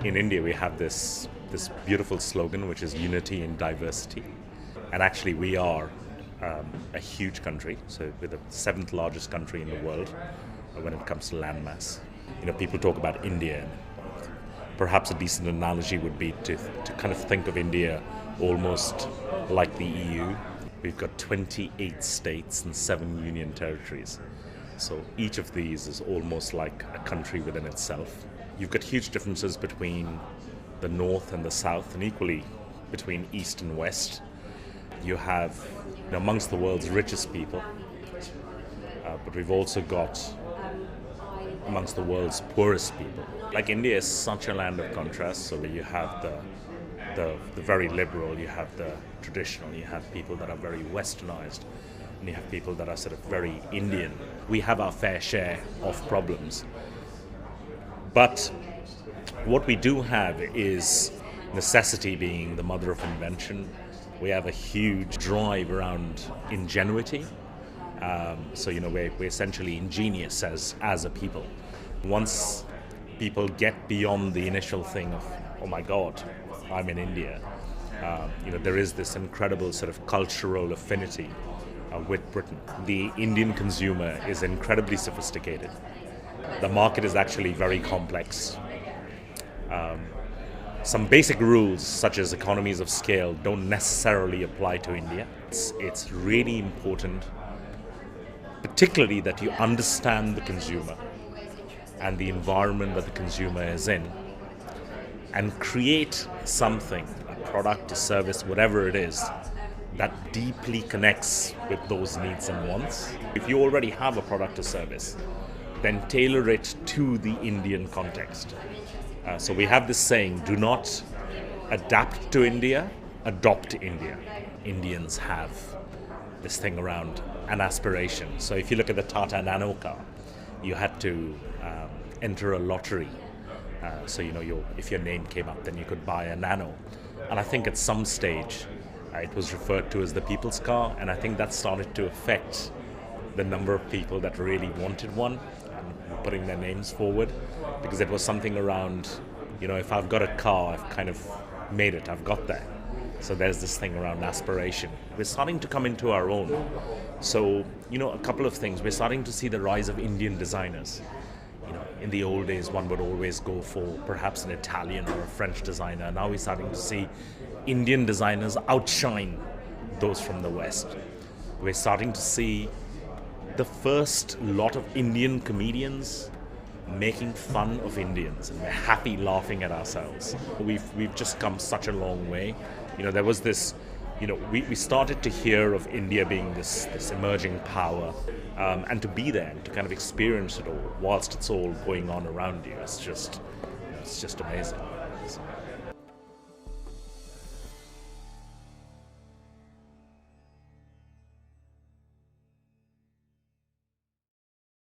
In India, we have this beautiful slogan, which is unity in diversity. And actually, we are a huge country. So we're the seventh largest country in the world when it comes to landmass. People talk about India. Perhaps a decent analogy would be to kind of think of India almost like the EU. We've got 28 states and 7 union territories. So each of these is almost like a country within itself. You've got huge differences between the north and the south, and equally between east and west. You have amongst the world's richest people, but we've also got amongst the world's poorest people. Like India is such a land of contrast, so you have the very liberal, you have the traditional, you have people that are very westernized, and you have people that are sort of very Indian. We have our fair share of problems. But what we do have is necessity being the mother of invention. We have a huge drive around ingenuity. So we're essentially ingenious as a people. Once people get beyond the initial thing of, oh my God, I'm in India, there is this incredible sort of cultural affinity with Britain. The Indian consumer is incredibly sophisticated. The market is actually very complex. Some basic rules, such as economies of scale, don't necessarily apply to India. It's really important, particularly that you understand the consumer and the environment that the consumer is in, and create something, a product, a service, whatever it is, that deeply connects with those needs and wants. If you already have a product or service, then tailor it to the Indian context. So we have this saying, do not adapt to India, adopt India. Indians have this thing around an aspiration. So if you look at the Tata Nano car, you had to enter a lottery. So if your name came up, then you could buy a Nano. And I think at some stage, it was referred to as the people's car, and I think that started to affect the number of people that really wanted one, putting their names forward, because it was something around, if I've got a car, I've kind of made it, I've got that. So there's this thing around aspiration. We're starting to come into our own. So, a couple of things. We're starting to see the rise of Indian designers. In the old days, one would always go for perhaps an Italian or a French designer. Now we're starting to see Indian designers outshine those from the West. We're starting to see the first lot of Indian comedians making fun of Indians, and we're happy laughing at ourselves. We've just come such a long way. There was this, we started to hear of India being this emerging power, and to be there and to kind of experience it all whilst it's all going on around you. It's just amazing.